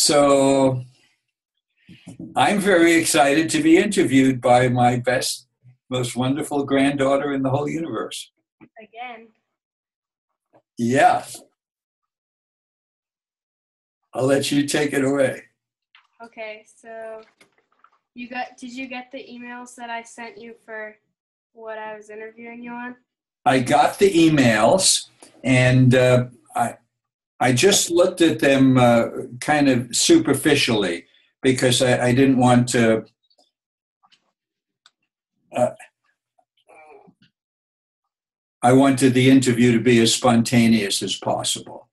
So I'm very excited to be interviewed by my best, most wonderful granddaughter in the whole universe. Again. Yeah. I'll let you take it away. Okay, so did you get the emails that I sent you for what I was interviewing you on? I got the emails, and I just looked at them kind of superficially because I didn't want to. I wanted the interview to be as spontaneous as possible.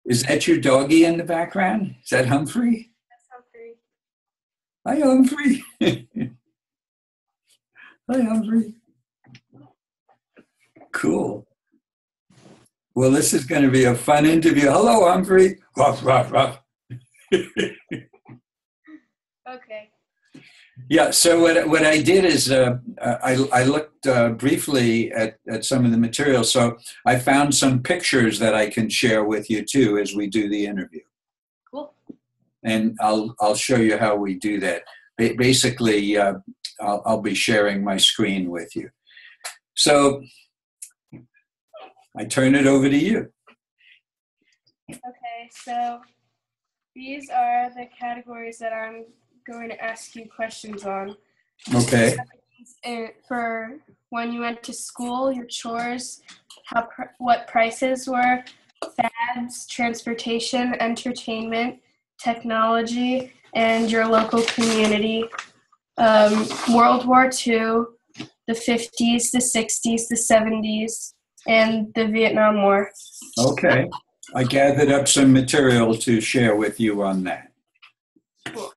Is that your doggie in the background? Is that Humphrey? That's Humphrey. Hi, Humphrey. Hi, Humphrey. Cool. Well, this is going to be a fun interview. Hello, Humphrey. Ruff, ruff, ruff. Okay. Yeah, so what I did is I looked briefly at some of the material. So I found some pictures that I can share with you, too, as we do the interview. Cool. And I'll show you how we do that. Basically, I'll be sharing my screen with you. So I turn it over to you. Okay, so these are the categories that I'm going to ask you questions on. Okay. For when you went to school, your chores, what prices were, fads, transportation, entertainment, technology, and your local community. World War II, the 50s, the 60s, the 70s, and the Vietnam War. Okay. I gathered up some material to share with you on that. Cool.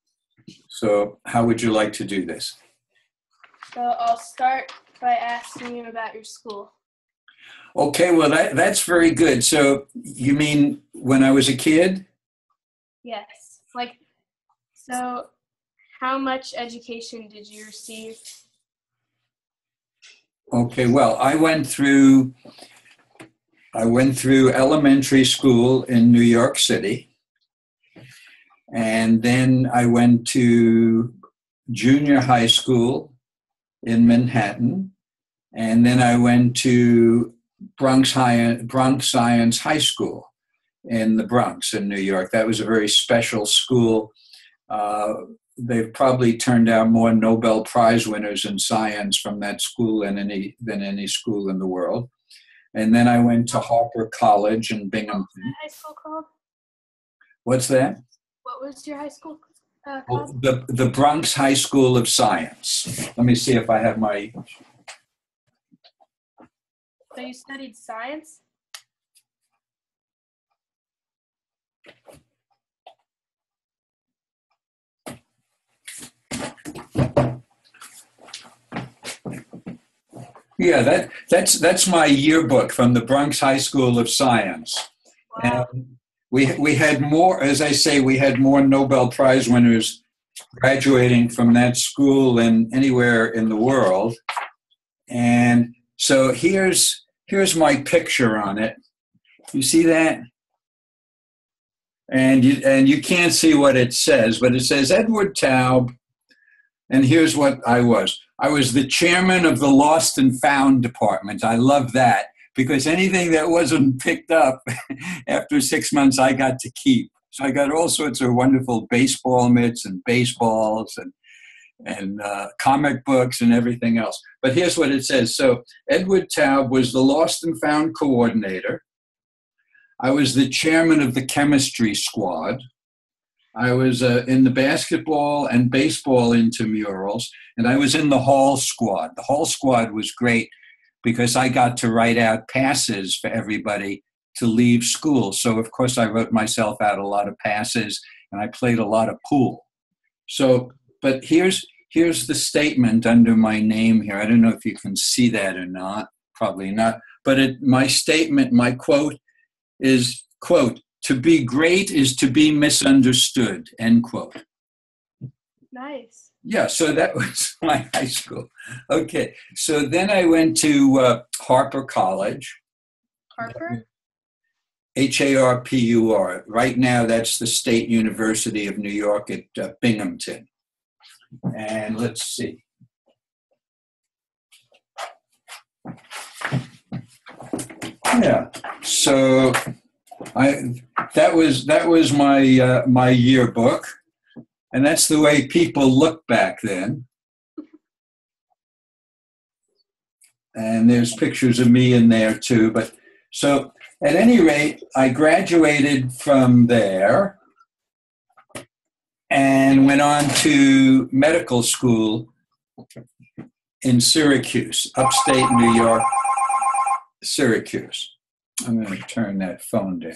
So how would you like to do this? So I'll start by asking you about your school. Okay, well, that's very good. So you mean when I was a kid? Yes. So how much education did you receive? Okay, well, I went through elementary school in New York City. And then I went to junior high school in Manhattan. And then I went to Bronx Science High School in the Bronx in New York. That was a very special school. They've probably turned out more Nobel Prize winners in science from that school than any school in the world. And then I went to Harper College in Binghamton. What was that high school called? What's that? What was your high school called? The Bronx High School of Science. Let me see if I have my... So you studied science? Yeah, that's my yearbook from the Bronx High School of Science. Wow. And we had more, as I say, we had more Nobel Prize winners graduating from that school than anywhere in the world. And so here's my picture on it. You see that? And you can't see what it says, but it says Edward Taub. And here's what I was. I was the chairman of the Lost and Found department. I love that because anything that wasn't picked up after 6 months, I got to keep. So I got all sorts of wonderful baseball mitts and baseballs and comic books and everything else. But here's what it says. So Edward Taub was the Lost and Found coordinator. I was the chairman of the chemistry squad. I was in the basketball and baseball intramurals, and I was in the hall squad. The hall squad was great because I got to write out passes for everybody to leave school. So, of course, I wrote myself out a lot of passes, and I played a lot of pool. So, but here's the statement under my name here. I don't know if you can see that or not. Probably not. But my statement, my quote is, quote, "To be great is to be misunderstood," end quote. Nice. Yeah, so that was my high school. Okay, so then I went to Harper College. Harper? Harpur. Right now, that's the State University of New York at Binghamton. And let's see. Yeah. So that was my my yearbook, and that's the way people looked back then. And there's pictures of me in there too. But so at any rate, I graduated from there and went on to medical school in Syracuse, upstate New York, Syracuse. I'm going to turn that phone down.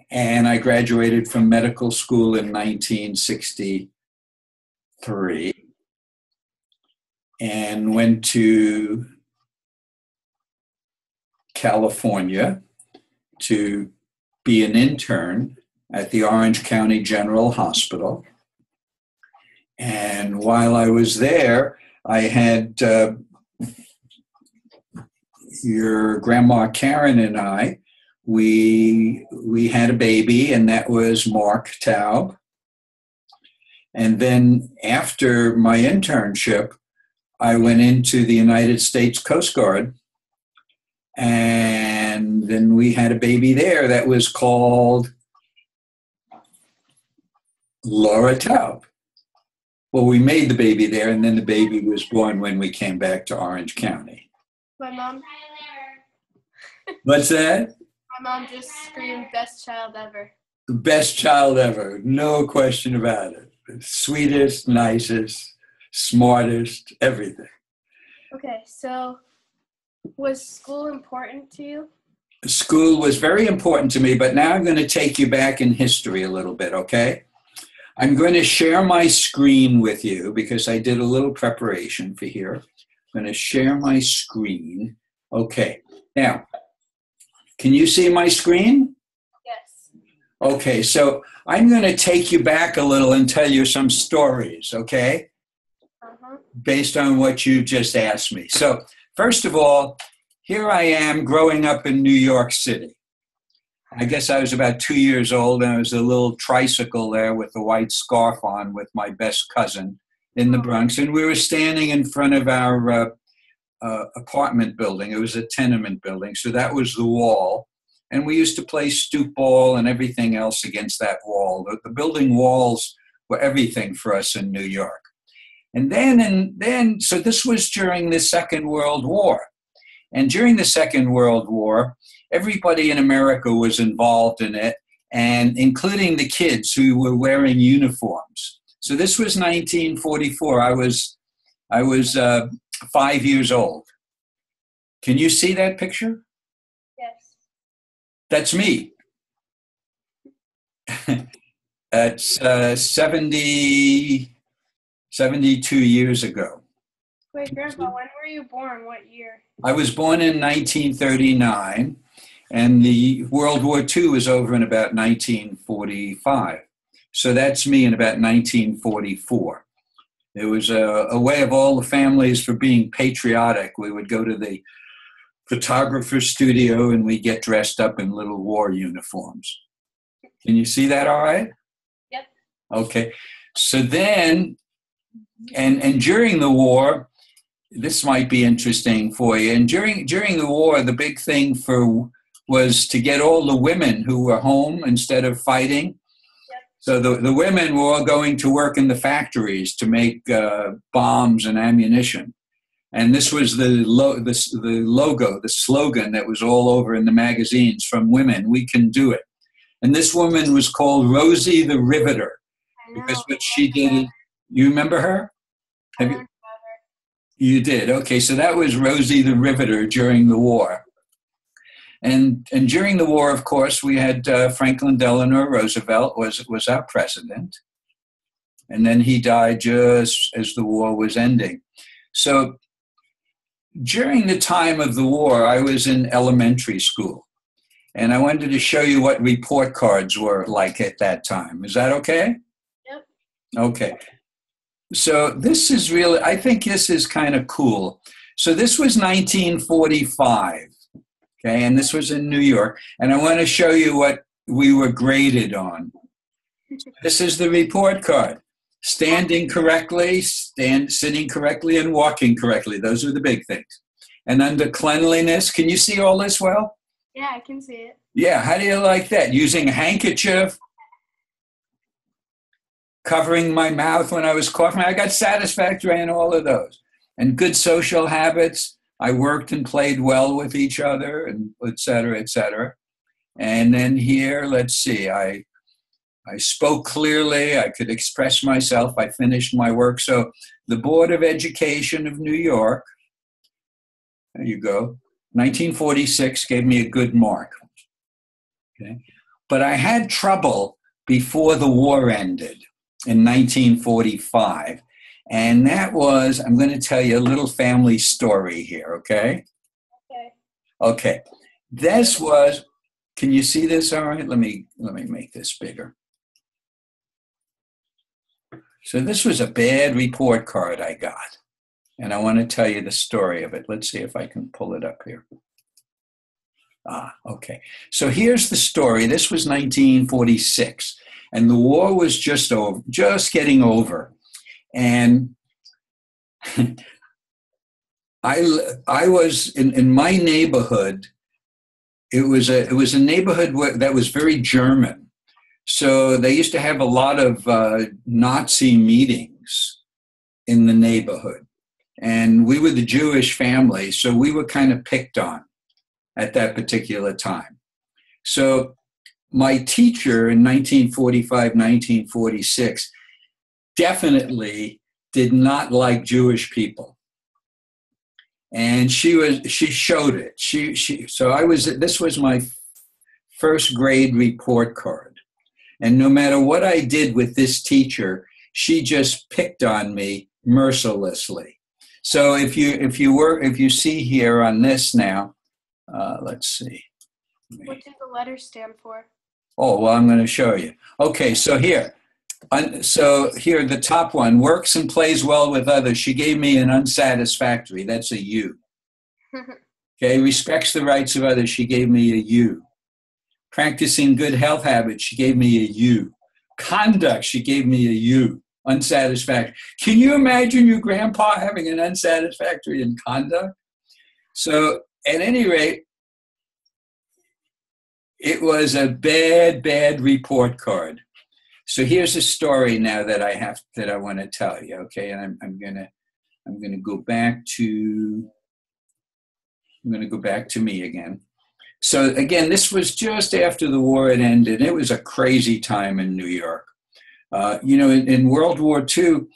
And I graduated from medical school in 1963 and went to California to be an intern at the Orange County General Hospital. And while I was there, I had your grandma Karen and I, we had a baby, and that was Mark Taub. And then after my internship, I went into the United States Coast Guard, and then we had a baby there that was called Laura Taub. Well, we made the baby there, and then the baby was born when we came back to Orange County. My mom. What's that? My mom just screamed, "Best child ever." Best child ever, no question about it. Sweetest, nicest, smartest, everything. Okay, so was school important to you? School was very important to me, but now I'm going to take you back in history a little bit, okay? I'm going to share my screen with you because I did a little preparation for here. I'm going to share my screen. Okay, now, can you see my screen? Yes. Okay, so I'm going to take you back a little and tell you some stories, okay? Based on what you just asked me. So, first of all, here I am growing up in New York City. I guess I was about 2 years old, and I was a little tricycle there with a white scarf on with my best cousin in the Bronx. And we were standing in front of our apartment building. It was a tenement building, so that was the wall. And we used to play stoop ball and everything else against that wall. The building walls were everything for us in New York. And then, so this was during the Second World War. And during the Second World War, everybody in America was involved in it, and including the kids who were wearing uniforms. So this was 1944. I was 5 years old. Can you see that picture? Yes. That's me. That's 72 years ago. Wait, Grandpa, when were you born? What year? I was born in 1939, and the World War II was over in about 1945. So that's me in about 1944. There was a way of all the families for being patriotic. We would go to the photographer's studio, and we get dressed up in little war uniforms. Can you see that all right? Yep. Okay. So then, and during the war, this might be interesting for you. And during the war, the big thing was to get all the women who were home instead of fighting. Yep. So the women were all going to work in the factories to make bombs and ammunition. And this was the logo, the slogan that was all over in the magazines from women: "We can do it." And this woman was called Rosie the Riveter, because what she did, you remember her? Have you? You did. Okay, so that was Rosie the Riveter during the war. And during the war, of course, we had Franklin Delano Roosevelt was our president. And then he died just as the war was ending. So during the time of the war, I was in elementary school. And I wanted to show you what report cards were like at that time. Is that okay? Yep. Okay. So this is really, I think this is kind of cool. So this was 1945, okay, and this was in New York. And I want to show you what we were graded on. This is the report card. Standing correctly, sitting correctly, and walking correctly. Those are the big things. And under cleanliness, can you see all this well? Yeah, I can see it. Yeah, how do you like that? Using a handkerchief, covering my mouth when I was coughing. I got satisfactory in all of those. And good social habits. I worked and played well with each other, and et cetera, et cetera. And then here, let's see, I spoke clearly. I could express myself. I finished my work. So the Board of Education of New York, there you go, 1946 gave me a good mark. Okay. But I had trouble before the war ended in 1945. And that was, I'm going to tell you a little family story here, okay? Okay. Okay. This was, can you see this all right? Let me make this bigger. So this was a bad report card I got. And I want to tell you the story of it. Let's see if I can pull it up here. Okay. So here's the story. This was 1946, and the war was just getting over. And I was in my neighborhood. It was a neighborhood that was very German. So they used to have a lot of Nazi meetings in the neighborhood. And we were the Jewish family, so we were kind of picked on at that particular time. So my teacher in 1945, 1946 definitely did not like Jewish people. And she showed it. This was my first grade report card. And no matter what I did with this teacher, she just picked on me mercilessly. So if you see here on this now, let's see. What did the letter stand for? Oh, well, I'm going to show you. Okay, so here, the top one, works and plays well with others. She gave me an unsatisfactory. That's a U. Okay, respects the rights of others. She gave me a U. Practicing good health habits. She gave me a U. Conduct. She gave me a U. Unsatisfactory. Can you imagine your grandpa having an unsatisfactory in conduct? So at any rate, it was a bad report card. So here's a story now that I want to tell you. Okay, and I'm gonna go back to me again. So again, this was just after the war had ended. It was a crazy time in New York. In World War II,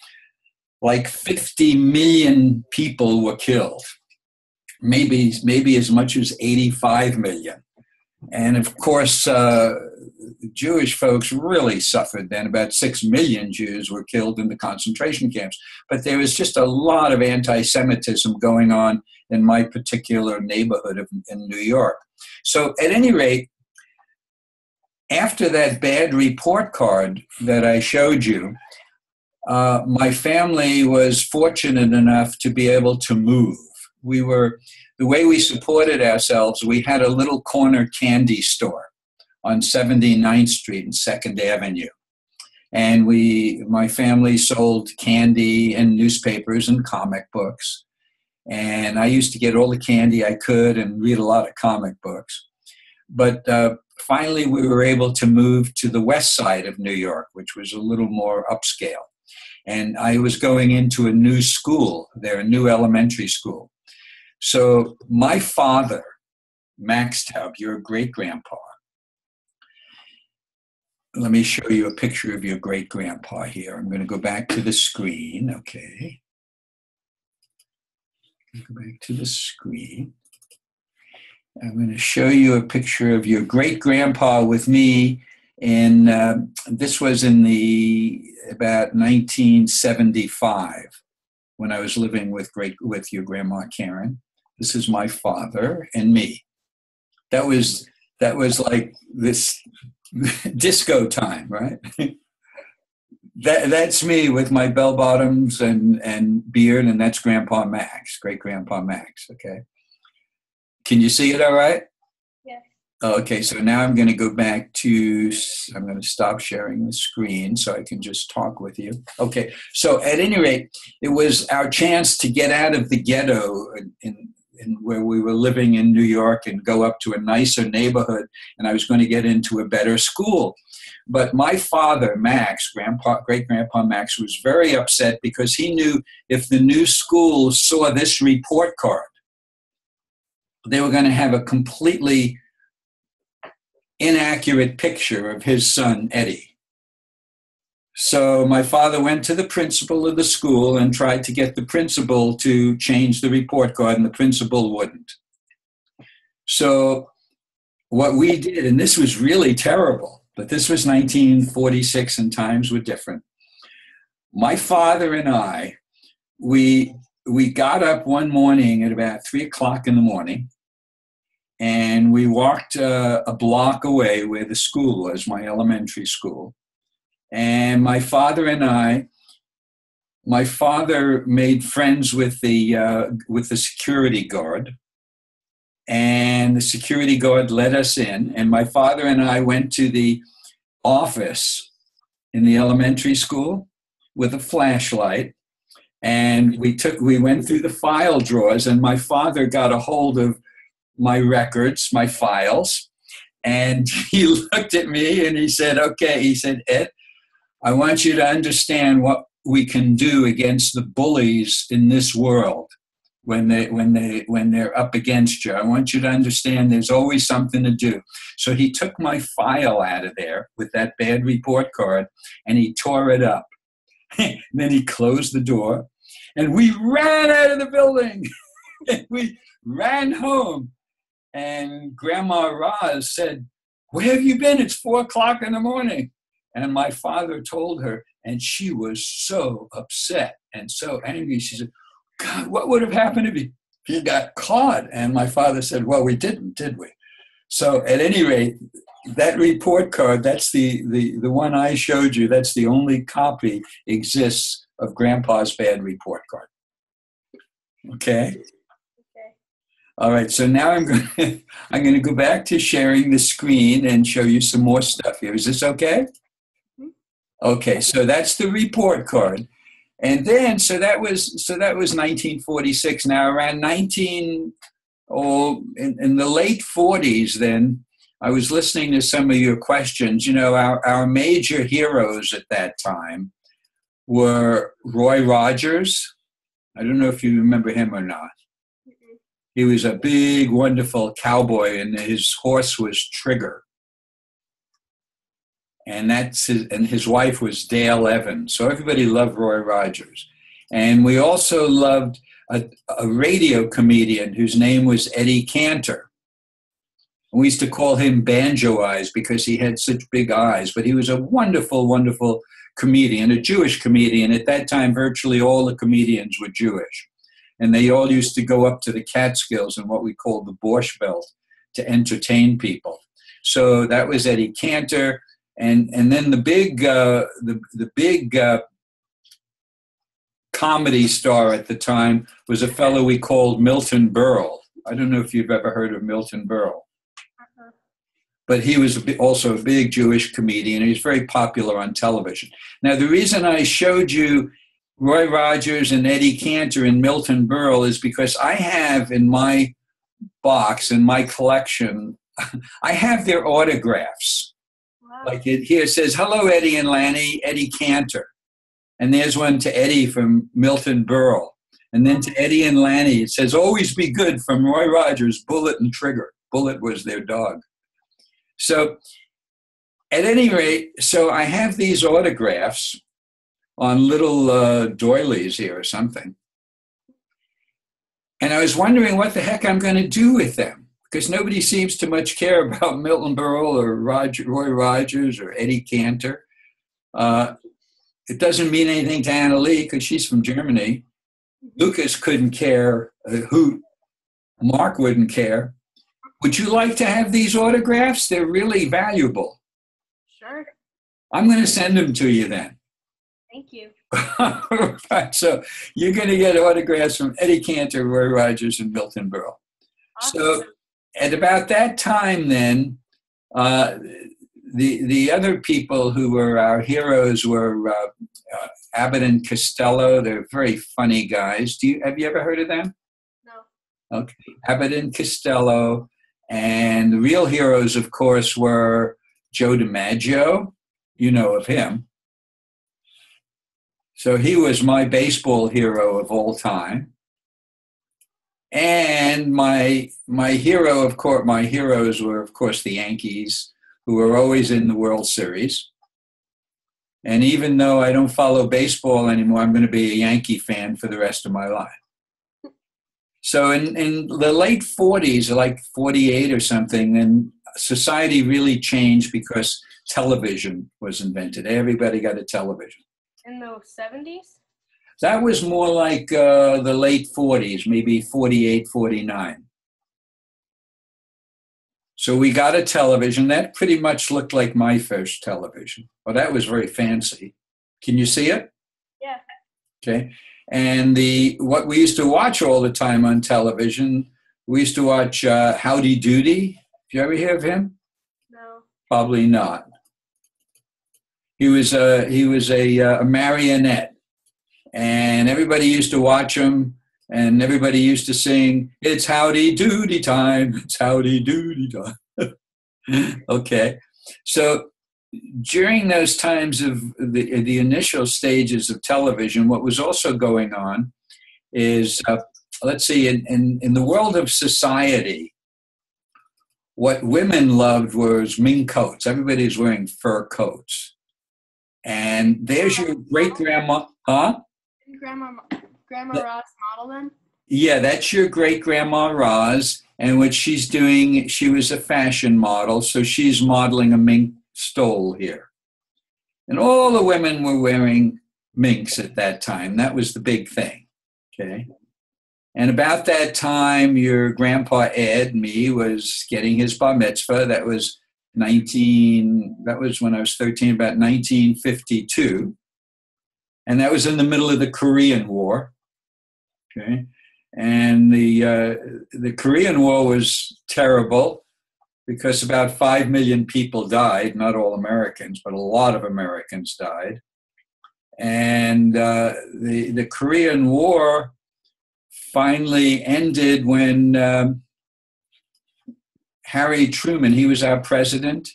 like 50 million people were killed, maybe as much as 85 million. And of course, Jewish folks really suffered then. About 6 million Jews were killed in the concentration camps. But there was just a lot of anti-Semitism going on in my particular neighborhood in New York. So at any rate, after that bad report card that I showed you, my family was fortunate enough to be able to move. The way we supported ourselves, we had a little corner candy store on 79th Street and 2nd Avenue. And my family sold candy and newspapers and comic books. And I used to get all the candy I could and read a lot of comic books. But finally, we were able to move to the west side of New York, which was a little more upscale. And I was going into a new school there, a new elementary school. So my father, Max Taub, your great-grandpa, let me show you a picture of your great-grandpa here. I'm going to go back to the screen, okay. Go back to the screen. I'm going to show you a picture of your great-grandpa with me, and this was in about 1975 when I was living with your grandma Karen. This is my father and me. That was like this disco time, right? That's me with my bell bottoms and beard, and that's Grandpa Max, great Grandpa Max. Okay, can you see it all right? Yes. Okay, so now I'm going to go back to, I'm going to stop sharing the screen so I can just talk with you. Okay, so at any rate, it was our chance to get out of the ghetto in where we were living in New York and go up to a nicer neighborhood, and I was going to get into a better school. But my father, Max, great grandpa Max, was very upset because he knew if the new school saw this report card, they were going to have a completely inaccurate picture of his son, Eddie. So my father went to the principal of the school and tried to get the principal to change the report card, and the principal wouldn't. So what we did, and this was really terrible, but this was 1946 and times were different. My father and I, we got up one morning at about 3 o'clock in the morning, and we walked a block away where the school was, my elementary school. And my father and I, my father made friends with the security guard, and the security guard let us in. And my father and I went to the office in the elementary school with a flashlight, and we went through the file drawers, and my father got a hold of my records, my files, and he looked at me and he said, okay, he said, Ed, I want you to understand what we can do against the bullies in this world when they're up against you. I want you to understand there's always something to do. So he took my file out of there with that bad report card and he tore it up. Then he closed the door and we ran out of the building. We ran home. And Grandma Roz said, where have you been? It's 4 o'clock in the morning. And my father told her, and she was so upset and so angry. She said, God, what would have happened if you got caught? And my father said, well, we didn't, did we? So at any rate, that report card, that's the one I showed you, that's the only copy exists of Grandpa's bad report card. Okay? All right, so now I'm going to go back to sharing the screen and show you some more stuff here. Is this okay? Okay, so that's the report card. And then, so that was 1946. Now around in the late 40s then, I was listening to some of your questions. You know, our major heroes at that time were Roy Rogers. I don't know if you remember him or not. He was a big, wonderful cowboy, and his horse was Trigger. And his wife was Dale Evans. So everybody loved Roy Rogers. And we also loved a radio comedian whose name was Eddie Cantor. And we used to call him Banjo Eyes because he had such big eyes. But he was a wonderful, wonderful comedian, a Jewish comedian. At that time, virtually all the comedians were Jewish. And they all used to go up to the Catskills in what we called the Borscht Belt to entertain people. So that was Eddie Cantor. And then the big comedy star at the time was a fellow we called Milton Berle. I don't know if you've ever heard of Milton Berle. But he was also a big Jewish comedian. He was very popular on television. Now, the reason I showed you Roy Rogers and Eddie Cantor and Milton Berle is because I have in my box, in my collection, I have their autographs. Wow. Like here it says, hello, Eddie and Lanny, Eddie Cantor. And there's one to Eddie from Milton Berle. And then to Eddie and Lanny, it says, always be good from Roy Rogers, Bullet and Trigger. Bullet was their dog. So at any rate, so I have these autographs on little doilies here or something. And I was wondering what the heck I'm going to do with them, because nobody seems to much care about Milton Berle or Roy Rogers or Eddie Cantor. It doesn't mean anything to Anna Lee because she's from Germany. Lucas couldn't care a hoot. Mark wouldn't care. Would you like to have these autographs? They're really valuable. Sure. I'm going to send them to you then. Thank you. Right, so you're going to get autographs from Eddie Cantor, Roy Rogers, and Milton Berle. Awesome. So at about that time then, the other people who were our heroes were Abbott and Costello. They're very funny guys. Have you ever heard of them? No. Okay. Abbott and Costello. And the real heroes, of course, were Joe DiMaggio. You know of him. So he was my baseball hero of all time. And my hero, of course, my heroes were, of course, the Yankees, who were always in the World Series. And even though I don't follow baseball anymore, I'm going to be a Yankee fan for the rest of my life. So in the late 40s, like 48 or something, then society really changed because television was invented. Everybody got a television. In the 70s? That was more like the late 40s, maybe 48, 49. So we got a television. That pretty much looked like my first television. Well, that was very fancy. Can you see it? Yeah. Okay. And what we used to watch all the time on television, we used to watch Howdy Doody. Did you ever hear of him? No. Probably not. He was a marionette, and everybody used to watch him, and everybody used to sing, "It's Howdy Doody time, it's Howdy Doody time." Okay, so during those times of the initial stages of television, what was also going on is, let's see, in the world of society, what women loved was mink coats. Everybody's wearing fur coats. And there's your great-grandma, huh? Grandma Ross model then? Yeah, that's your great-grandma Roz. And what she's doing, she was a fashion model, so she's modeling a mink stole here. And all the women were wearing minks at that time. That was the big thing, okay? And about that time, your grandpa Ed, me, was getting his bar mitzvah. That was when I was 13, about 1952. And that was in the middle of the Korean War. Okay. And the Korean War was terrible because about 5 million people died, not all Americans, but a lot of Americans died. And the Korean War finally ended when Harry Truman, he was our president.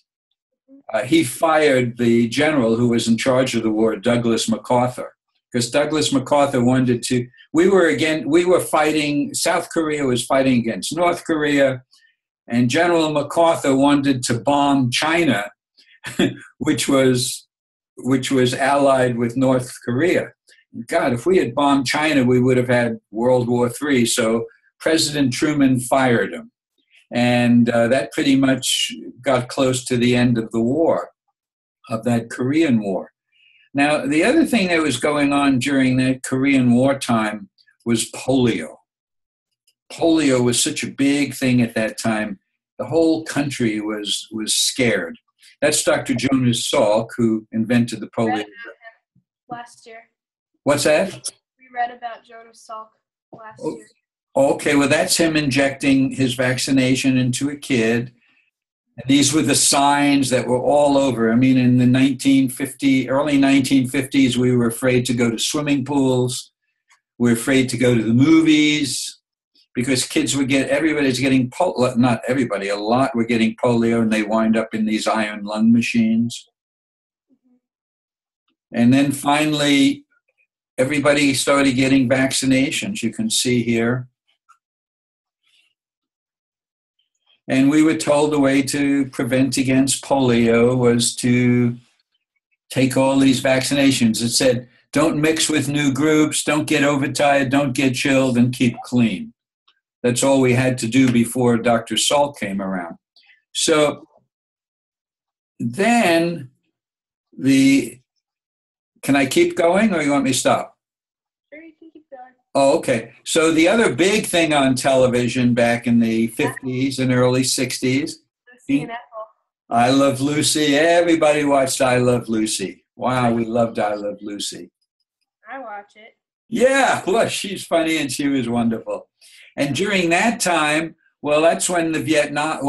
He fired the general who was in charge of the war, Douglas MacArthur, because Douglas MacArthur wanted to. We were fighting. South Korea was fighting against North Korea, and General MacArthur wanted to bomb China, which was allied with North Korea. God, if we had bombed China, we would have had World War III. So President Truman fired him. And that pretty much got close to the end of the war, of that Korean War. Now, the other thing that was going on during that Korean War time was polio. Polio was such a big thing at that time. The whole country was scared. That's Dr. Jonas Salk, who invented the polio. Last year. What's that? We read about Jonas Salk last year. Okay, well, that's him injecting his vaccination into a kid. And these were the signs that were all over. I mean, in the early 1950s, we were afraid to go to swimming pools. We were afraid to go to the movies because everybody's getting polio. Not everybody, a lot were getting polio, and they wind up in these iron lung machines. And then finally, everybody started getting vaccinations. You can see here. And we were told the way to prevent against polio was to take all these vaccinations. It said, don't mix with new groups, don't get overtired, don't get chilled, and keep clean. That's all we had to do before Dr. Salk came around. So then can I keep going or you want me to stop? Sure, you can keep going. Oh, okay. So the other big thing on television back in the 50s and early 60s. Lucy and Ethel. I Love Lucy. Everybody watched I Love Lucy. Wow, we loved I Love Lucy. I watch it. Yeah, well, she's funny and she was wonderful. And during that time, well, that's when the Vietnam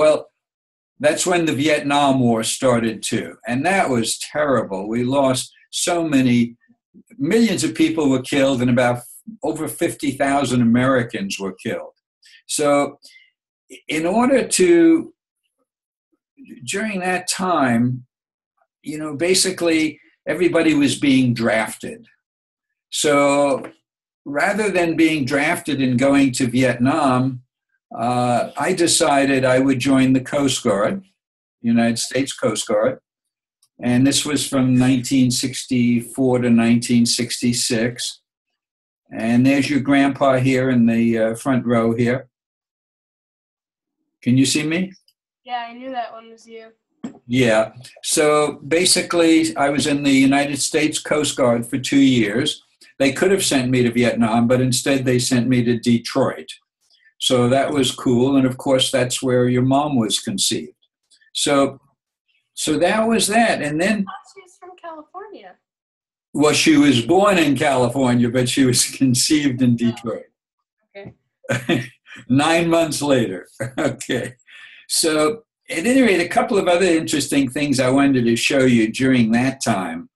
War started too. And that was terrible. We lost so many, millions of people were killed and about over 50,000 Americans were killed. So in order to, during that time, basically everybody was being drafted. So rather than being drafted and going to Vietnam, I decided I would join the Coast Guard, United States Coast Guard. And this was from 1964 to 1966. And there's your grandpa here in the front row here. Can you see me? Yeah, I knew that one was you. Yeah. So basically, I was in the United States Coast Guard for 2 years. They could have sent me to Vietnam, but instead they sent me to Detroit. So that was cool. And of course, that's where your mom was conceived. So that was that. And then She's from California. Well, she was born in California, but she was conceived in Detroit. Oh, okay. 9 months later. Okay. So at any rate, a couple of other interesting things I wanted to show you during that time.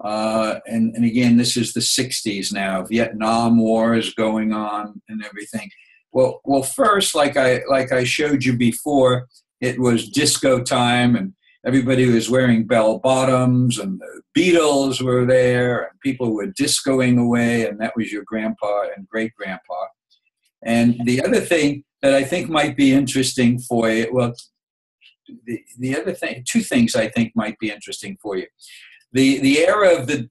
And again, this is the 60s now. Vietnam War is going on and everything. Well, first, like I showed you before, it was disco time and everybody was wearing bell bottoms and the Beatles were there and people were discoing away, and that was your grandpa and great grandpa. And the other thing that I think might be interesting for you, well, the other thing, two things I think might be interesting for you. The era of the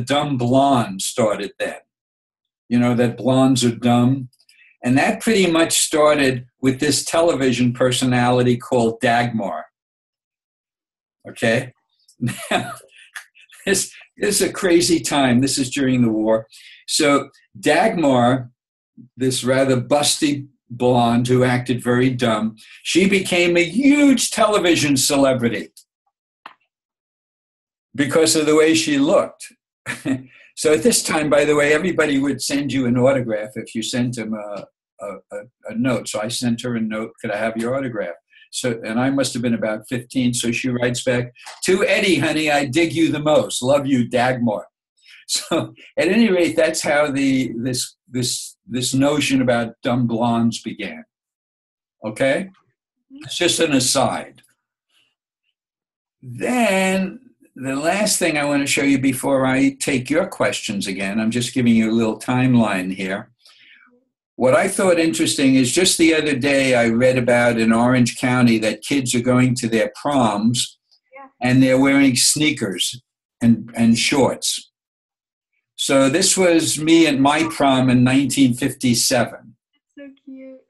dumb blonde started then. That blondes are dumb. And that pretty much started with this television personality called Dagmar. Okay? Now, this is a crazy time. This is during the war. So Dagmar, this rather busty blonde who acted very dumb, she became a huge television celebrity because of the way she looked. So at this time, by the way, everybody would send you an autograph if you sent them a note. So I sent her a note, could I have your autograph? So, and I must have been about 15. So she writes back, to Eddie, honey, I dig you the most. Love you, Dagmar. So at any rate, that's how this notion about dumb blondes began. Okay? It's just an aside. Then the last thing I want to show you before I take your questions again, I'm just giving you a little timeline here. What I thought interesting is just the other day I read about in Orange County that kids are going to their proms and they're wearing sneakers and shorts. So this was me at my prom in 1957. So cute.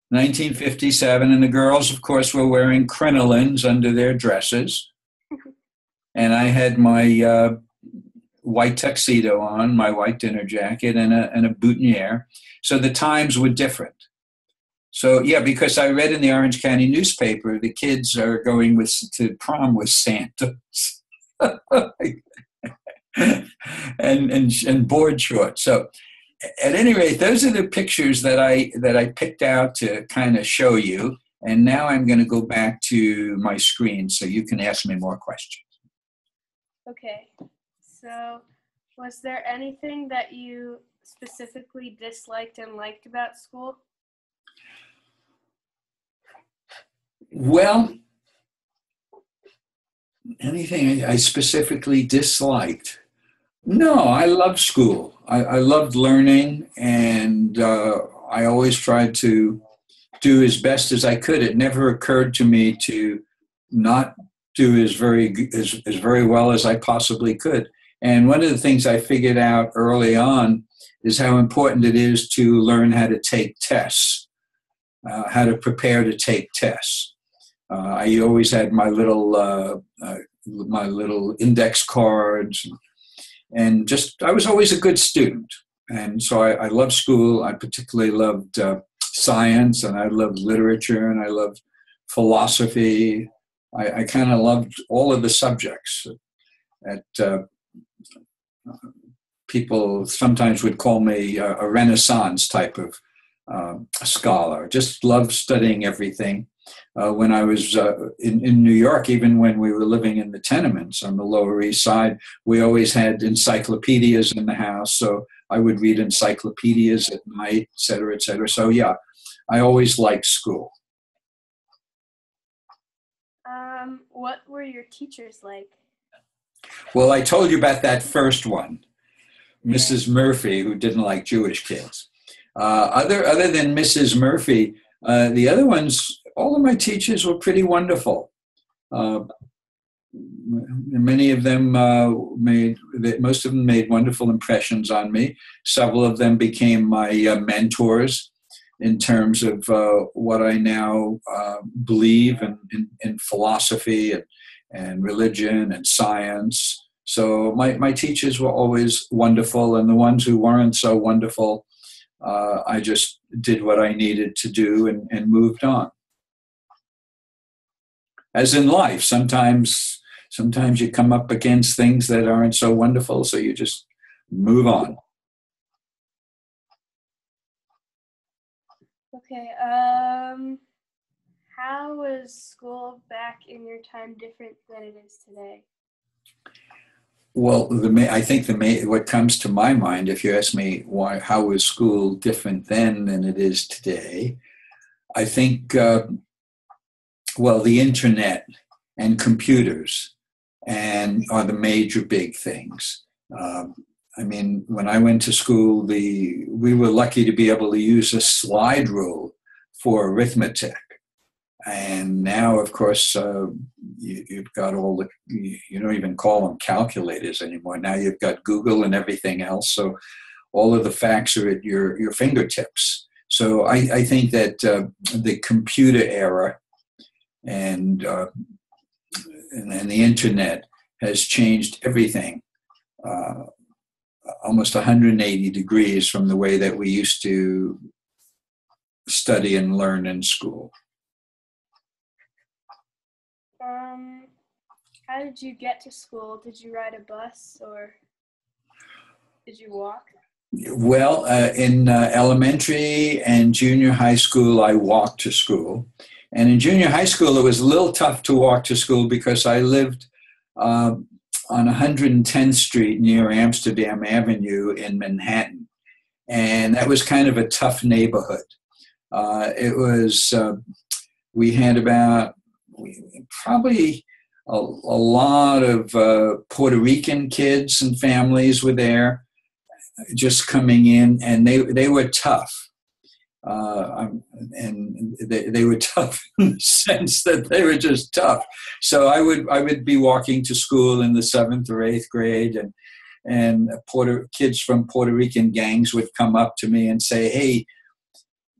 1957, and the girls, of course, were wearing crinolines under their dresses. And I had my white tuxedo on, my white dinner jacket, and a boutonniere. So the times were different. So, yeah, because I read in the Orange County newspaper, the kids are going to prom with Santas and board shorts. So, at any rate, those are the pictures that I picked out to kind of show you. And now I'm going to go back to my screen so you can ask me more questions. Okay. So, was there anything that you specifically disliked and liked about school? Well, anything I specifically disliked? No, I loved school. I loved learning, and I always tried to do as best as I could. It never occurred to me to not do as very well as I possibly could. And one of the things I figured out early on is how important it is to learn how to take tests, how to prepare to take tests. I always had my little index cards, and just I was always a good student. And so I loved school. I particularly loved science, and I loved literature, and I loved philosophy. I kind of loved all of the subjects. people sometimes would call me a Renaissance type of scholar. Just loved studying everything. When I was in New York, even when we were living in the tenements on the Lower East Side, we always had encyclopedias in the house. So I would read encyclopedias at night, et cetera, et cetera. So yeah, I always liked school. What were your teachers like? Well, I told you about that first one, Mrs. Murphy, who didn't like Jewish kids. Other than Mrs. Murphy, the other ones, all of my teachers were pretty wonderful. Many of them most of them made wonderful impressions on me. Several of them became my mentors in terms of what I now believe in philosophy and religion and science. So my teachers were always wonderful, and the ones who weren't so wonderful, I just did what I needed to do and moved on. As in life, sometimes you come up against things that aren't so wonderful, so you just move on. Okay, how was school back in your time different than it is today? Well, I think what comes to my mind, if you ask me how was school different then than it is today, I think, the internet and computers are the major big things. When I went to school, we were lucky to be able to use a slide rule for arithmetic. And now, of course, you've got you don't even call them calculators anymore. Now you've got Google and everything else. So all of the facts are at your fingertips. So I think that the computer era and the internet has changed everything. Almost 180 degrees from the way that we used to study and learn in school. How did you get to school? Did you ride a bus or did you walk? Well, in elementary and junior high school, I walked to school. And in junior high school, it was a little tough to walk to school because I lived on 110th Street near Amsterdam Avenue in Manhattan. And that was kind of a tough neighborhood. We had probably a lot of Puerto Rican kids and families were there just coming in, and they were tough. And they were tough in the sense that they were just tough. So I would be walking to school in the 7th or 8th grade, and kids from Puerto Rican gangs would come up to me and say, "Hey,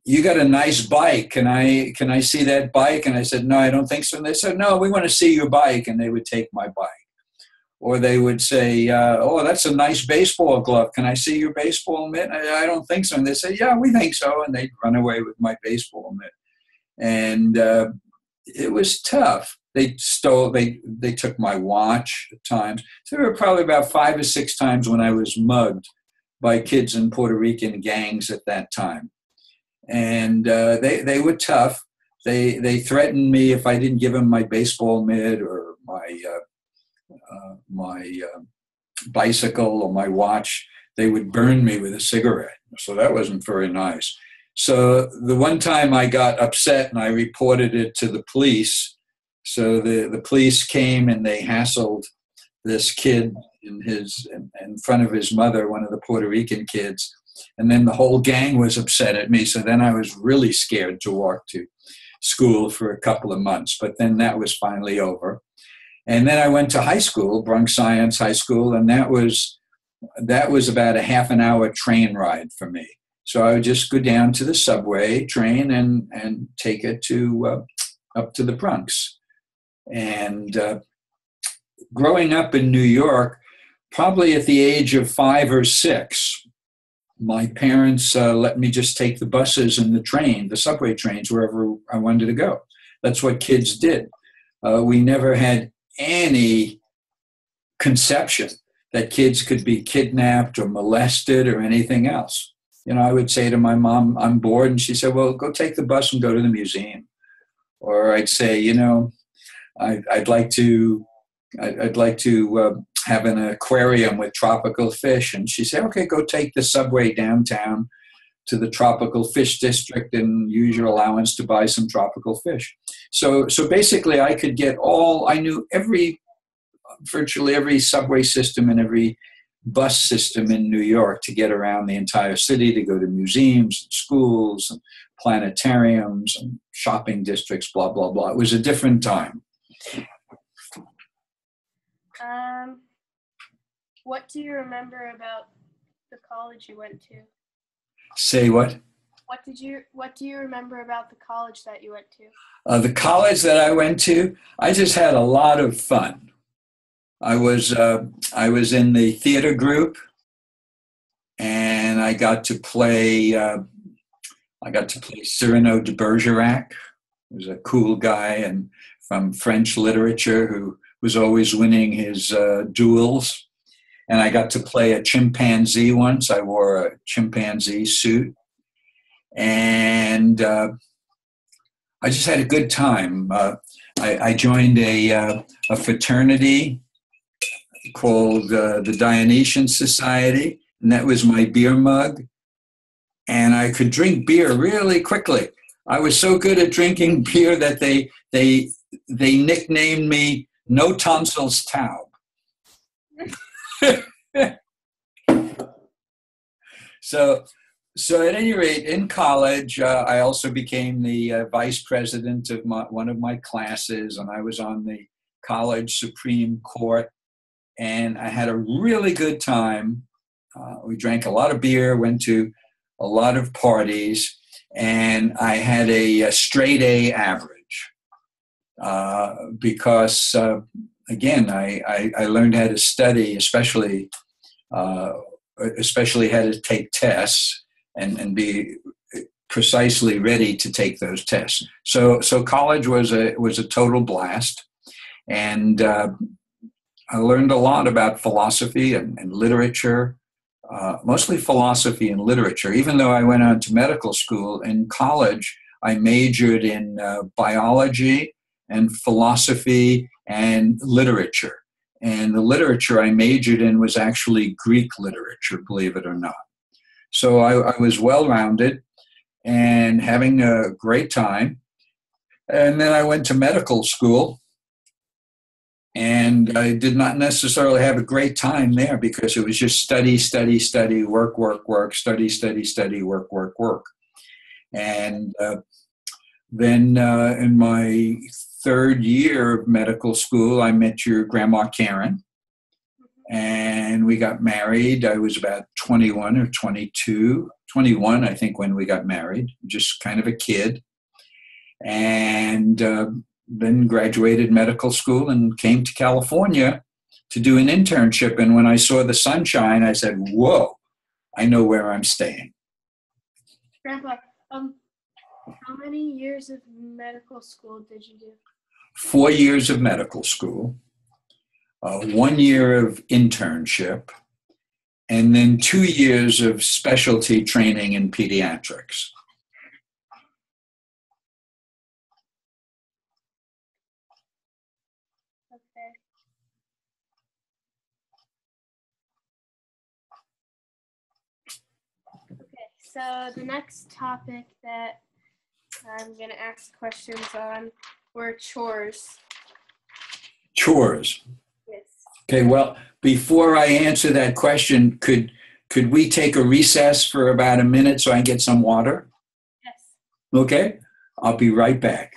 you got a nice bike. Can I see that bike?" And I said, "No, I don't think so." And they said, "No, we want to see your bike." And they would take my bike. Or they would say, "Oh, that's a nice baseball glove. Can I see your baseball mitt?" I don't think so. And they say, "Yeah, we think so." And they'd run away with my baseball mitt. And it was tough. They took my watch at times. So there were probably about 5 or 6 times when I was mugged by kids in Puerto Rican gangs at that time. And they were tough. They threatened me if I didn't give them my baseball mitt or my bicycle or my watch, they would burn me with a cigarette. So that wasn't very nice. So the one time I got upset and I reported it to the police. So the police came and they hassled this kid in front of his mother, one of the Puerto Rican kids. And then the whole gang was upset at me. So then I was really scared to walk to school for a couple of months. But then that was finally over. And then I went to high school, Bronx Science High School, and that was about a half an hour train ride for me. So I would just go down to the subway train and take it up to the Bronx. And growing up in New York, probably at the age of 5 or 6, my parents let me just take the buses and the subway trains, wherever I wanted to go. That's what kids did. We never had any conception that kids could be kidnapped or molested or anything else. I would say to my mom, I'm bored. And she said, well, go take the bus and go to the museum. Or I'd say, I'd like to, I'd like to have an aquarium with tropical fish. And she said, okay, go take the subway downtown to the tropical fish district and use your allowance to buy some tropical fish. So basically I could get I knew virtually every subway system and every bus system in New York to get around the entire city, to go to museums and schools and planetariums and shopping districts, blah, blah, blah. It was a different time. What do you remember about the college you went to? Say what? What do you remember about the college that you went to? The college that I went to, I just had a lot of fun. I was in the theater group, and I got to play Cyrano de Bergerac. He was a cool guy and from French literature who was always winning his duels. And I got to play a chimpanzee once. I wore a chimpanzee suit. And I just had a good time. I joined a fraternity called the Dionysian Society, and that was my beer mug. And I could drink beer really quickly. I was so good at drinking beer that they nicknamed me No Tonsils Taub. So at any rate, in college, I also became the vice president of one of my classes, and I was on the college Supreme Court, and I had a really good time. We drank a lot of beer, went to a lot of parties, and I had a straight A average because, again, I learned how to study, especially how to take tests and be precisely ready to take those tests. So college was a total blast, and I learned a lot about philosophy and literature, mostly philosophy and literature. Even though I went on to medical school, in college I majored in biology and philosophy and literature. And the literature I majored in was actually Greek literature, believe it or not. So I was well-rounded and having a great time. And then I went to medical school, and I did not necessarily have a great time there because it was just study, study, study, work, work, work, study, study, study, work, work, work. And then in my third year of medical school, I met your grandma, Karen, and we got married. I was about 21 or 22, 21, I think, when we got married, just kind of a kid. And then graduated medical school and came to California to do an internship. And when I saw the sunshine, I said, whoa, I know where I'm staying. Grandpa, how many years of medical school did you do? 4 years of medical school, 1 year of internship, and then 2 years of specialty training in pediatrics. So the next topic that I'm going to ask questions on were chores. Chores. Yes. Okay, well, before I answer that question, could we take a recess for about a minute so I can get some water? Yes. Okay, I'll be right back.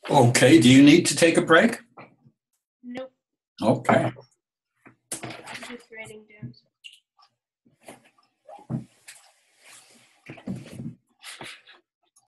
Okay, do you need to take a break? Nope. Okay. Okay.